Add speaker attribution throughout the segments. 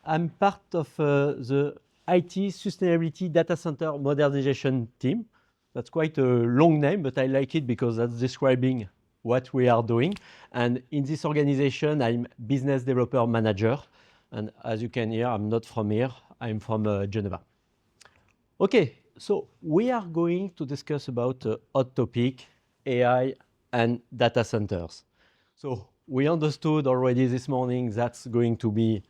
Speaker 1: I'm part of the IT Sustainaility Data Center Modernization team. That's quite a long name, but I like it because that's describing what we are doing. And in this organization, I'm business developer manager. And as you can hear, I'm not from here. I'm from Geneva. Okay, so we are going to discuss about a hot topic, AI and data centers. So we understood already this morning that's going to be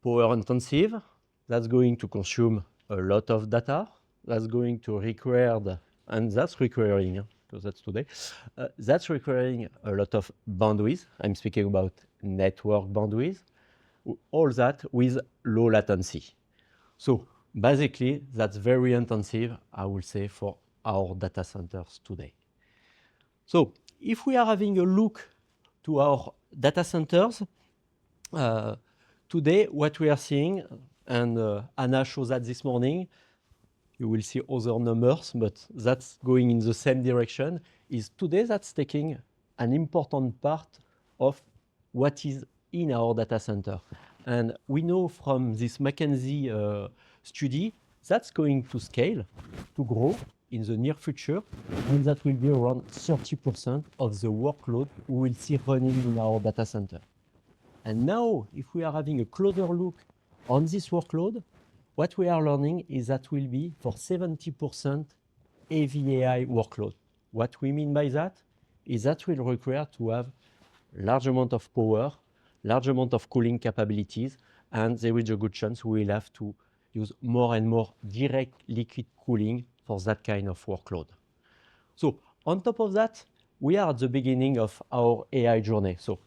Speaker 1: power intensive, that's going to consume a lot of data, that's going to require, and that's requiring, because that's today, that's requiring a lot of bandwidth. I'm speaking about network bandwidth, all that with low latency. So basically, that's very intensive, I will say, for our data centers today. So if we are having a look to our data centers, today, what we are seeing, and Anna showed that this morning, you will see other numbers, but that's going in the same direction, is today that's taking an important part of what is in our data center. And we know from this McKinsey study, that's going to scale, to grow in the near future, and that will be around 30% of the workload we will see running in our data center. And now, if we are having a closer look on this workload, what we are learning is that will be for 70% heavy AI workload. What we mean by that is that will require to have large amount of power, large amount of cooling capabilities, and there is a good chance we will have to use more and more direct liquid cooling for that kind of workload. So on top of that, we are at the beginning of our AI journey. So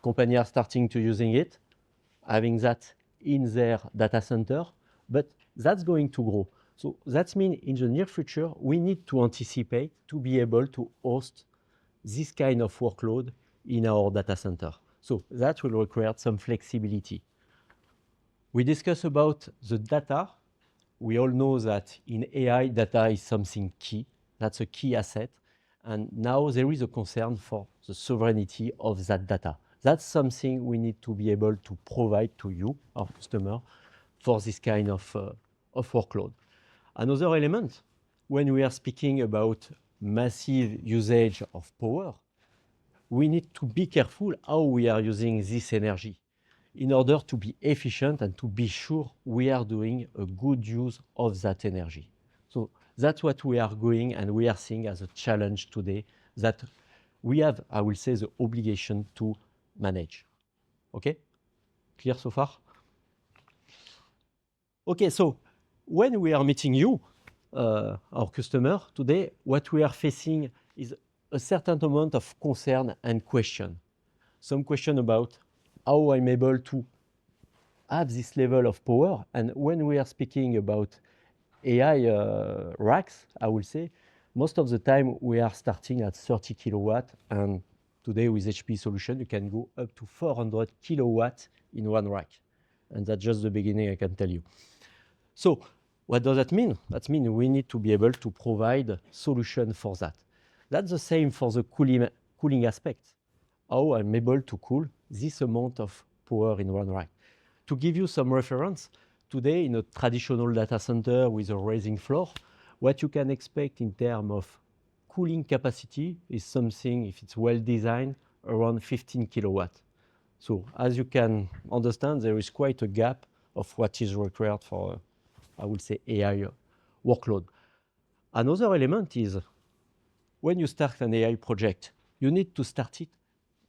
Speaker 1: companies are starting to using it, having that in their data center, but that's going to grow. So that means in the near future, we need to anticipate to be able to host this kind of workload in our data center. So that will require some flexibility. We discuss about the data. We all know that in AI, data is something key. That's a key asset. And now there is a concern for the sovereignty of that data. That's something we need to be able to provide to you, our customer, for this kind of workload. Another element, when we are speaking about massive usage of power, we need to be careful how we are using this energy in order to be efficient and to be sure we are doing a good use of that energy. So that's what we are going and we are seeing as a challenge today that we have, I will say, the obligation to manage. Okay? Clear so far? Okay, so when we are meeting you, our customer, today, what we are facing is a certain amount of concern and question. Some question about how I'm able to have this level of power. And when we are speaking about AI racks, I will say, most of the time we are starting at 30 kilowatt, and today with HPE solution, you can go up to 400 kilowatts in one rack. And that's just the beginning, I can tell you. So what does that mean? That means we need to be able to provide solution for that. That's the same for the cooling aspect. How I'm able to cool this amount of power in one rack. To give you some reference, today in a traditional data center with a raising floor, what you can expect in terms of cooling capacity is something, if it's well designed, around 15 kilowatts. So as you can understand, there is quite a gap of what is required for, I would say, AI workload. Another element is when you start an AI project, you need to start it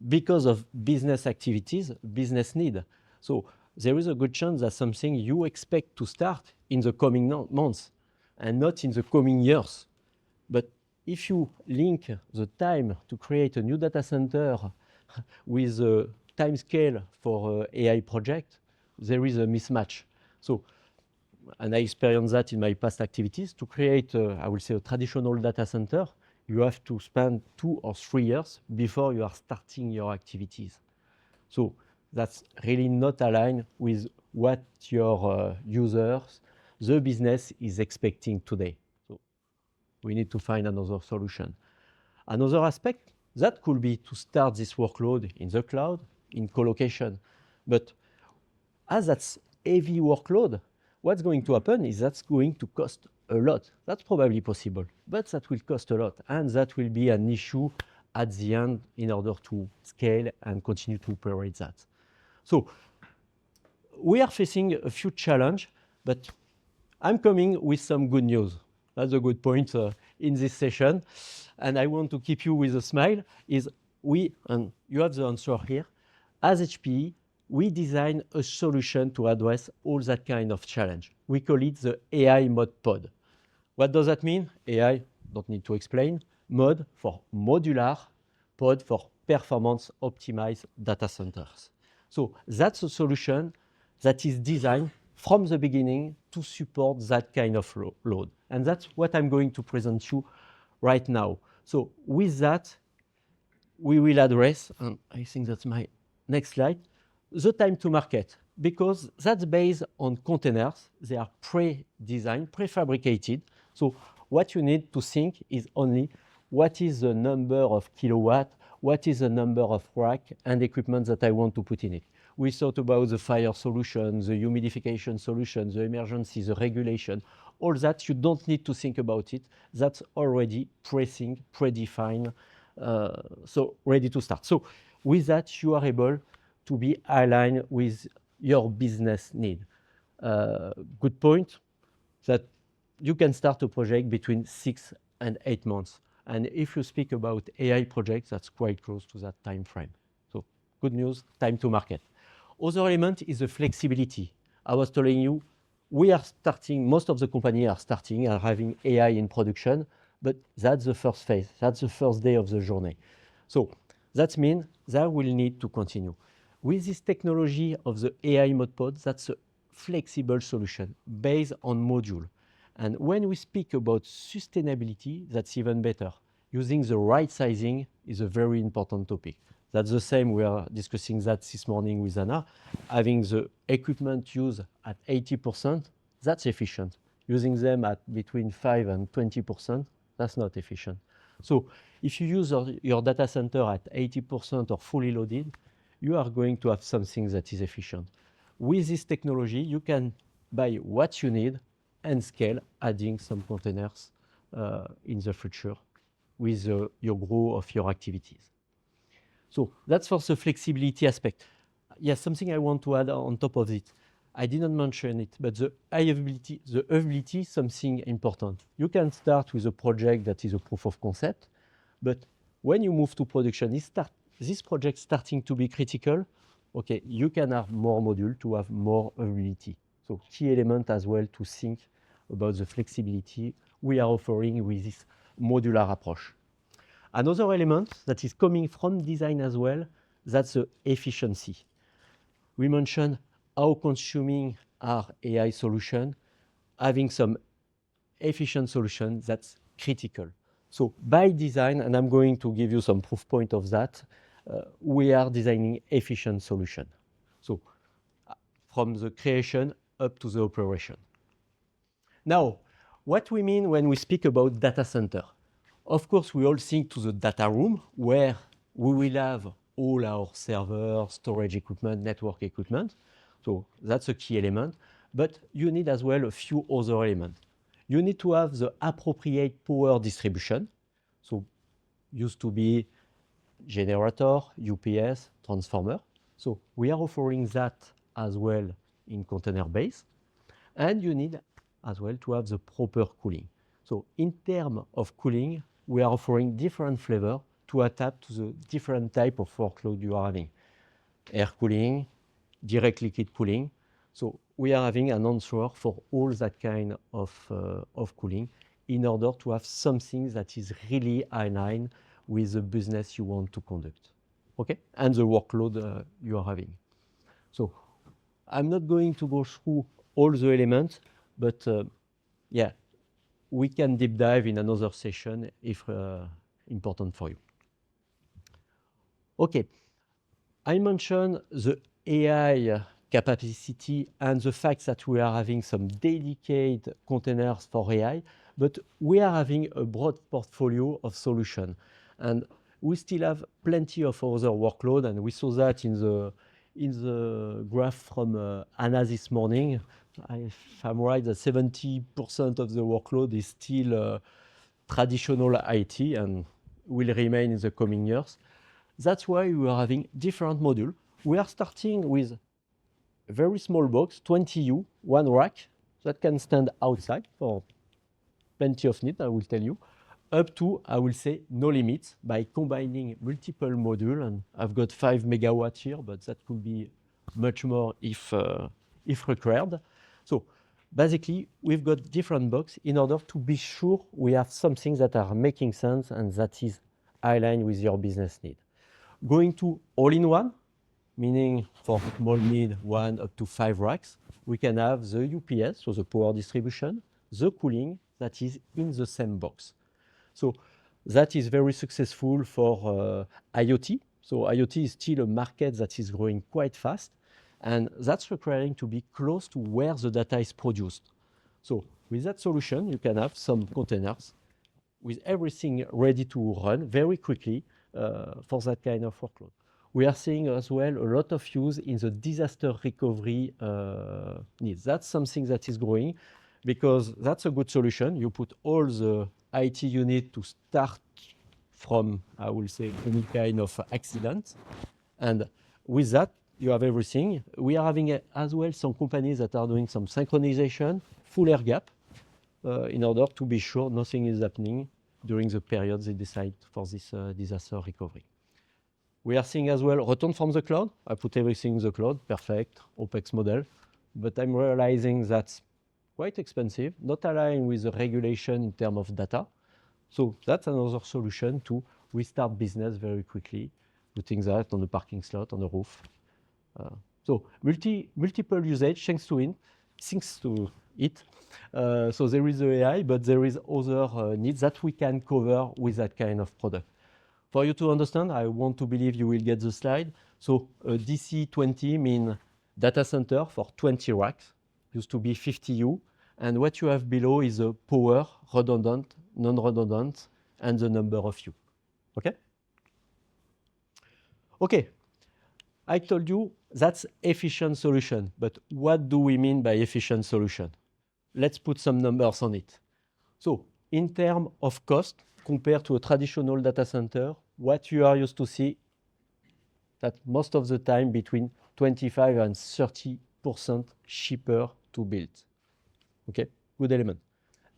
Speaker 1: because of business activities, business need. So there is a good chance that something you expect to start in the coming months and not in the coming years. But if you link the time to create a new data center with a time scale for AI project, there is a mismatch. So, and I experienced that in my past activities, to create, I will say, a traditional data center, you have to spend 2 or 3 years before you are starting your activities. So that's really not aligned with what your users, the business is expecting today. So we need to find another solution. Another aspect, that could be to start this workload in the cloud, in co-location. But as that's heavy workload, what's going to happen is that's going to cost a lot. That's probably possible, but that will cost a lot, and that will be an issue at the end in order to scale and continue to operate that. So we are facing a few challenges, but I'm coming with some good news. That's a good point in this session, and I want to keep you with a smile, is and you have the answer here, as HPE, we design a solution to address all that kind of challenge. We call it the AI Mod Pod. What does that mean? AI, don't need to explain. Mod for modular, pod for performance optimized data centers. So that's a solution that is designed from the beginning to support that kind of load. And that's what I'm going to present you right now. So with that, we will address, and I think that's my next slide, the time to market, because that's based on containers. They are pre-designed, prefabricated. So what you need to think is only what is the number of kilowatt, what is the number of rack and equipment that I want to put in it. We thought about the fire solution, the humidification solution, the emergency, the regulation, all that. You don't need to think about it. That's already predefined, so ready to start. So with that, you are able to be aligned with your business need. Good point that you can start a project between 6 and 8 months. And if you speak about AI projects, that's quite close to that time frame. So good news, time to market. Other element is the flexibility. I was telling you, we are starting, most of the companies are starting and having AI in production, but that's the first phase. That's the first day of the journey. So that means that will need to continue. With this technology of the AI Mod Pod, that's a flexible solution based on module. And when we speak about sustainability, that's even better. Using the right sizing is a very important topic. That's the same, we are discussing that this morning with Anna. Having the equipment used at 80%, that's efficient. Using them at between 5 and 20%, that's not efficient. So if you use your data center at 80% or fully loaded, you are going to have something that is efficient. With this technology, you can buy what you need and scale, adding some containers in the future with your growth of your activities. So that's for the flexibility aspect. Yes, something I want to add on top of it. I didn't mention it, but the availability is something important. You can start with a project that is a proof of concept, but when you move to production, this project starting to be critical, okay, you can have more module to have more availability. So key element as well to think about the flexibility we are offering with this modular approach. Another element that is coming from design as well, that's the efficiency. We mentioned how consuming our AI solution, having some efficient solution, that's critical. So by design, and I'm going to give you some proof point of that, we are designing efficient solution. So from the creation up to the operation. Now, what we mean when we speak about data center? Of course, we all think to the data room where we will have all our servers, storage equipment, network equipment. So that's a key element, but you need as well a few other elements. You need to have the appropriate power distribution. So used to be generator, UPS, transformer. So we are offering that as well in container base. And you need as well to have the proper cooling. So in terms of cooling, we are offering different flavor to adapt to the different type of workload you are having. Air cooling, direct liquid cooling. So we are having an answer for all that kind of cooling in order to have something that is really aligned with the business you want to conduct, okay? And the workload you are having. So I'm not going to go through all the elements, but yeah, we can deep dive in another session if important for you. Okay, I mentioned the AI capacity and the fact that we are having some dedicated containers for AI, but we are having a broad portfolio of solutions. And we still have plenty of other workload, and we saw that in in the graph from Anna this morning, if I'm right, that 70% of the workload is still traditional IT and will remain in the coming years. That's why we are having different modules. We are starting with a very small box, 20U, one rack, that can stand outside for plenty of need, I will tell you, up to, I will say, no limits by combining multiple modules. And I've got 5 megawatts here, but that could be much more if required. So basically, we've got different boxes in order to be sure we have something that are making sense and that is aligned with your business need. Going to all-in-one, meaning for small need, 1 up to 5 racks, we can have the UPS, so the power distribution, the cooling that is in the same box. So that is very successful for IoT. So IoT is still a market that is growing quite fast, and that's requiring to be close to where the data is produced. So with that solution, you can have some containers with everything ready to run very quickly for that kind of workload. We are seeing as well a lot of use in the disaster recovery needs. That's something that is growing because that's a good solution. You put all the IT unit to start from, I will say, any kind of accident. And with that, you have everything. We are having as well some companies that are doing some synchronization, full air gap, in order to be sure nothing is happening during the period they decide for this disaster recovery. We are seeing as well return from the cloud. I put everything in the cloud, perfect, OpEx model. But I'm realizing that's quite expensive, not aligned with the regulation in terms of data. So that's another solution to restart business very quickly, putting that on the parking slot, on the roof. So multiple usage thanks to it. So there is the AI, but there is other needs that we can cover with that kind of product. For you to understand, I want to believe you will get the slide. So DC20 means data center for 20 racks, used to be 50U. And what you have below is a power, redundant, non-redundant, and the number of U. Okay? Okay. I told you that's efficient solution, but what do we mean by efficient solution? Let's put some numbers on it. So in terms of cost, compared to a traditional data center, what you are used to see that most of the time between 25 and 30% cheaper to build. Okay, good element.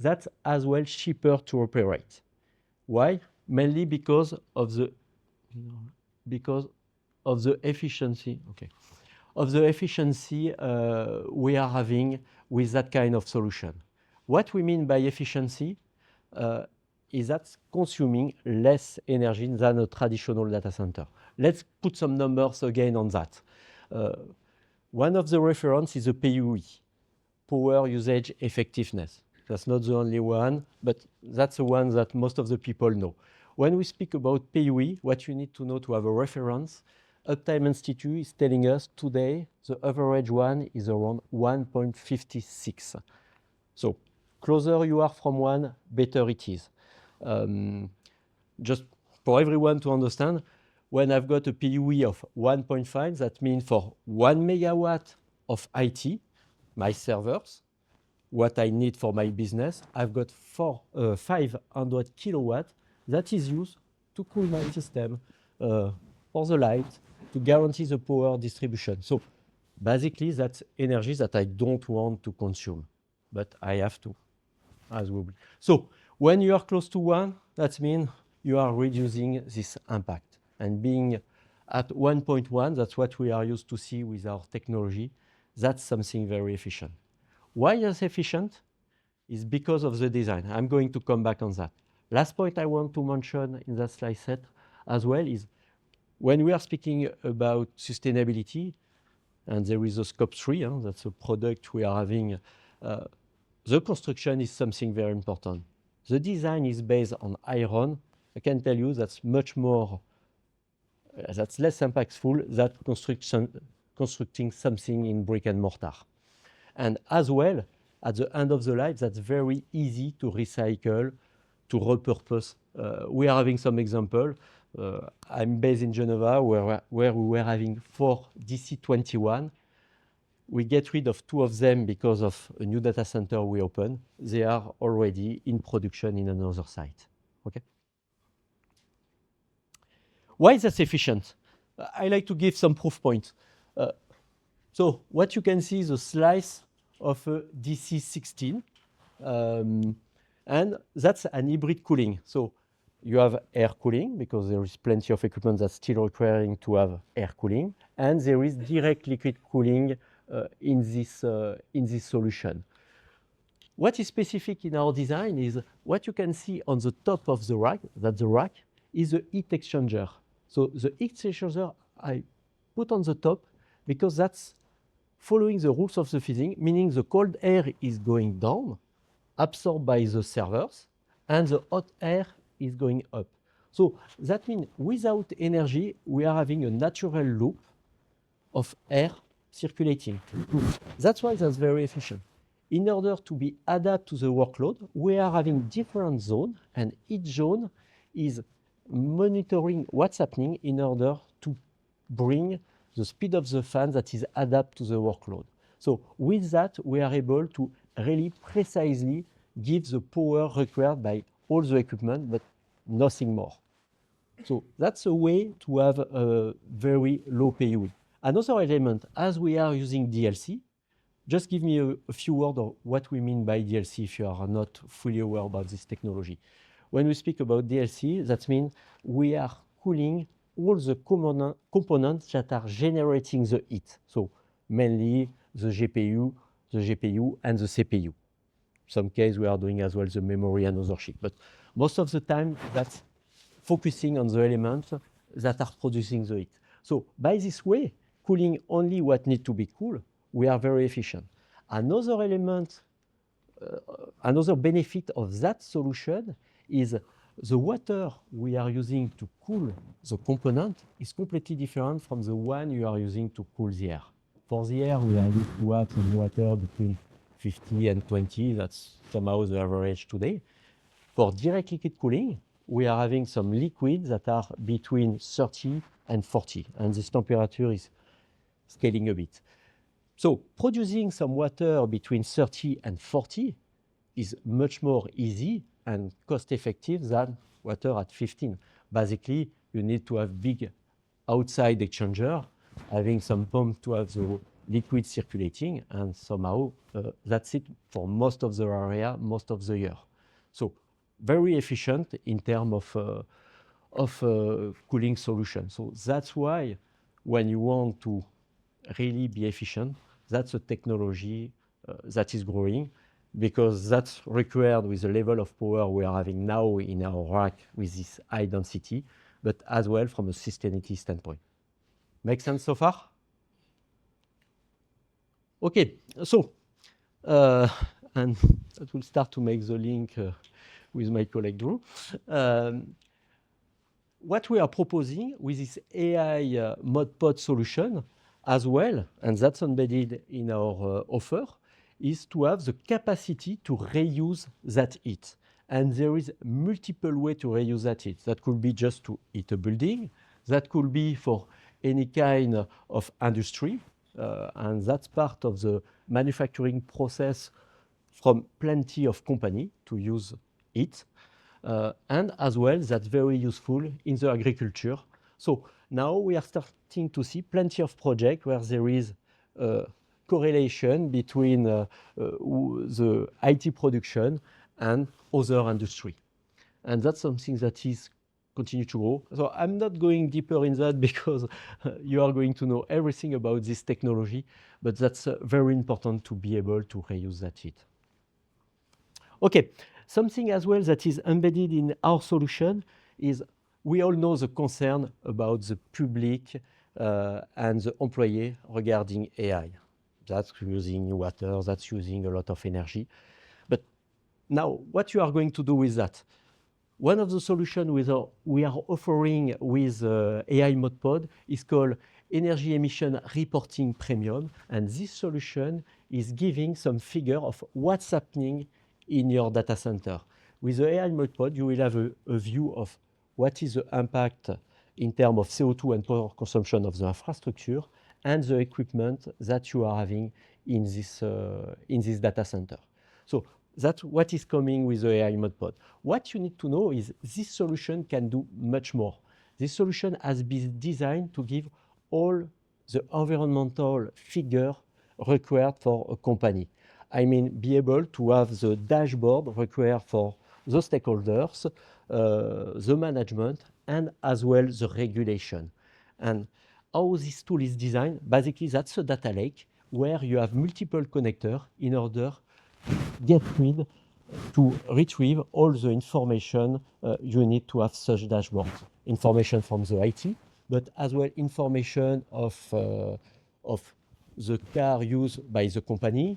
Speaker 1: That's as well cheaper to operate. Why? Mainly because of the efficiency. Okay, of the efficiency we are having with that kind of solution. What we mean by efficiency is that consuming less energy than a traditional data center. Let's put some numbers again on that. One of the reference is a PUE, power usage effectiveness. That's not the only one, but that's the one that most of the people know. When we speak about PUE, what you need to know to have a reference, Uptime Institute is telling us today the average one is around 1.56. So closer you are from one, better it is. Just for everyone to understand, when I've got a PUE of 1.5, that means for 1 megawatt of IT, my servers, what I need for my business, I've got 500 kilowatts that is used to cool my system, for the light, to guarantee the power distribution. So basically, that's energy that I don't want to consume, but I have to, as well. So when you are close to one, that means you are reducing this impact. And being at 1.1, that's what we are used to see with our technology. That's something very efficient. Why is efficient? Is because of the design. I'm going to come back on that. Last point I want to mention in that slide set as well is when we are speaking about sustainability, and there is a scope 3, that's a product we are having, the construction is something very important. The design is based on iron. I can tell you that's much more, that's less impactful than constructing something in brick and mortar. And as well, at the end of the life, that's very easy to recycle, to repurpose. We are having some example. I'm based in Geneva, where we were having 4 DC-21. We get rid of 2 of them because of a new data center we open. They are already in production in another site. Okay. Why is that efficient? I like to give some proof points. So what you can see is a slice of a DC-16, and that's an hybrid cooling. So you have air cooling because there is plenty of equipment that's still requiring to have air cooling, and there is direct liquid cooling in this solution. What is specific in our design is what you can see on the top of the rack, that the rack is a heat exchanger. So the heat exchanger I put on the top because that's following the rules of the physics, meaning the cold air is going down, absorbed by the servers, and the hot air is going up. So that means without energy, we are having a natural loop of air circulating. That's why that's very efficient. In order to be adapted to the workload, we are having different zones, and each zone is monitoring what's happening in order to bring the speed of the fan that is adapted to the workload. So with that, we are able to really precisely give the power required by all the equipment, but nothing more. So that's a way to have a very low PUE. Another element, as we are using DLC, just give me a few words of what we mean by DLC if you are not fully aware about this technology. When we speak about DLC, that means we are cooling all the components that are generating the heat. So mainly the GPU, and the CPU. Some case we are doing as well the memory and other chip, but most of the time that's focusing on the elements that are producing the heat. So by this way, cooling only what needs to be cooled, we are very efficient. Another element, another benefit of that solution is the water we are using to cool the component is completely different from the one you are using to cool the air. For the air, we are used to have some water between 50 and 20. That's somehow the average today. For direct liquid cooling, we are having some liquids that are between 30 and 40, and this temperature is scaling a bit. So producing some water between 30 and 40 is much more easy and cost-effective than water at 15. Basically, you need to have big outside exchanger, having some pump to have the liquid circulating, and somehow that's it for most of the area, most of the year. So very efficient in terms of cooling solution. So that's why when you want to really be efficient, that's a technology that is growing, because that's required with the level of power we are having now in our rack with this high density, but as well from a sustainability standpoint. Make sense so far? Okay, so, and that will start to make the link with my colleague Drew. What we are proposing with this AI mod-pod solution as well, and that's embedded in our offer, is to have the capacity to reuse that heat. And there is multiple ways to reuse that heat. That could be just to heat a building. That could be for any kind of industry. And that's part of the manufacturing process from plenty of company to use it. And as well, that's very useful in the agriculture. So now we are starting to see plenty of projects where there is correlation between the IT production and other industry. And that's something that is continue to grow. So I'm not going deeper in that because you are going to know everything about this technology, but that's very important to be able to reuse that heat. Okay, something as well that is embedded in our solution is we all know the concern about the public and the employee regarding AI. That's using water, that's using a lot of energy. But now, what you are going to do with that? One of the solutions we are offering with AI mod-pod is called Energy Emission Reporting Premium. And this solution is giving some figure of what's happening in your data center. With the AI mod-pod, you will have a view of what is the impact in terms of CO2 and power consumption of the infrastructure and the equipment that you are having in this data center. So that's what is coming with the AI Mode Pod. What you need to know is this solution can do much more. This solution has been designed to give all the environmental figure required for a company. I mean, be able to have the dashboard required for the stakeholders, the management, and as well the regulation. And how this tool is designed, basically that's a data lake where you have multiple connectors in order to retrieve all the information you need to have such dashboard. Information from the IT, but as well information of the car used by the company,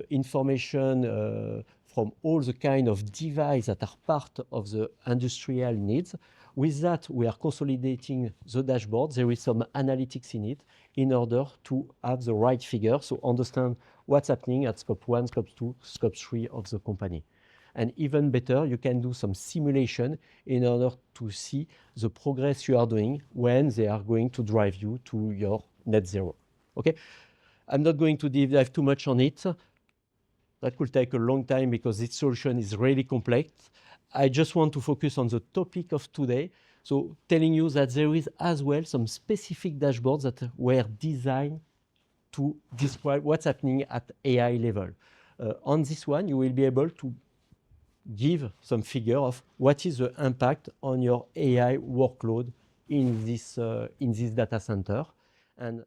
Speaker 1: information from all the kind of devices that are part of the industrial needs. With that, we are consolidating the dashboard. There is some analytics in it in order to have the right figure, so understand what's happening at scope 1, scope 2, scope 3 of the company. And even better, you can do some simulation in order to see the progress you are doing when they are going to drive you to your net zero. Okay, I'm not going to deep dive too much on it. That could take a long time because this solution is really complex. I just want to focus on the topic of today. So telling you that there is as well some specific dashboards that were designed to describe what's happening at AI level. On this one, you will be able to give some figure of what is the impact on your AI workload in this data center. And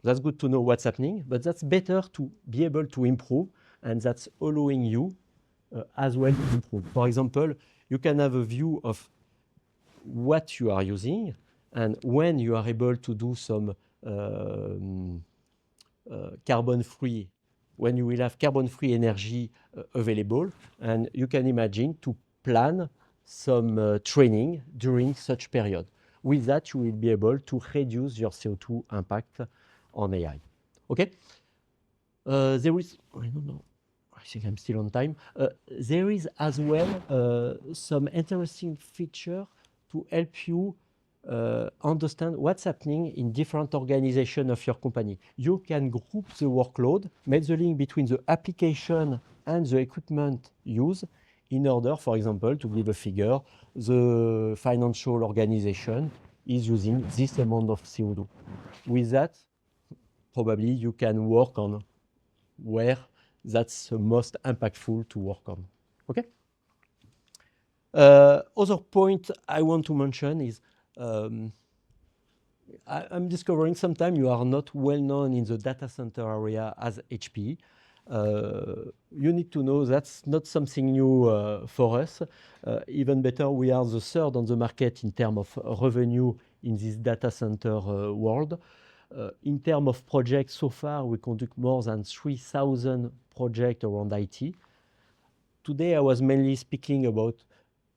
Speaker 1: that's good to know what's happening, but that's better to be able to improve, and that's allowing you as well to improve. For example, you can have a view of what you are using, and when you are able to do some carbon-free, when you will have carbon-free energy available, and you can imagine to plan some training during such period. With that, you will be able to reduce your CO2 impact on AI. Okay? There is, I don't know, I think I'm still on time. There is as well some interesting feature to help you understand what's happening in different organizations of your company. You can group the workload, make the link between the application and the equipment used in order, for example, to give a figure, the financial organization is using this amount of CO2. With that, probably you can work on where that's the most impactful to work on. Okay? Other point I want to mention is I'm discovering sometimes you are not well known in the data center area as HPE. You need to know that's not something new for us. Even better, we are the third on the market in terms of revenue in this data center world. In terms of projects, so far we conduct more than 3,000 projects around IT. Today I was mainly speaking about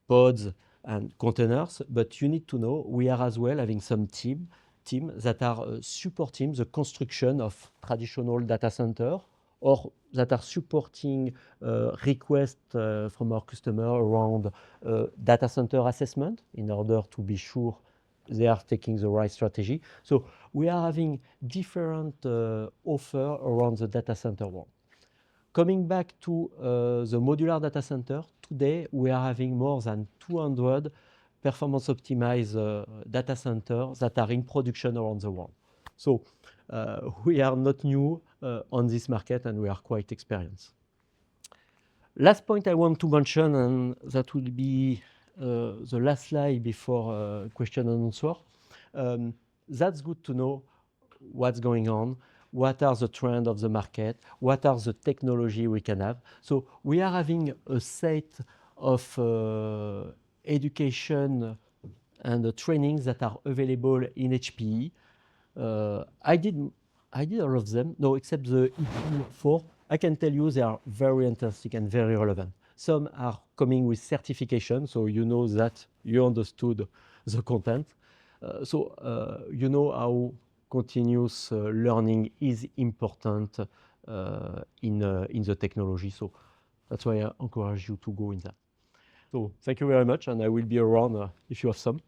Speaker 1: pods and containers, but you need to know we are as well having some team that are supporting the construction of traditional data center, or that are supporting requests from our customer around data center assessment in order to be sure they are taking the right strategy. So we are having different offer around the data center world. Coming back to the modular data center, today we are having more than 200 performance optimized data centers that are in production around the world. So we are not new on this market, and we are quite experienced. Last point I want to mention, and that will be the last slide before question and answer. That's good to know what's going on, what are the trends of the market, what are the technology we can have. So we are having a set of education and trainings that are available in HPE. I did all of them, no, except the EP4. I can tell you they are very interesting and very relevant. Some are coming with certification, so you know that you understood the content. You know how continuous learning is important in the technology. So that's why I encourage you to go in that. So thank you very much, and I will be around if you have some.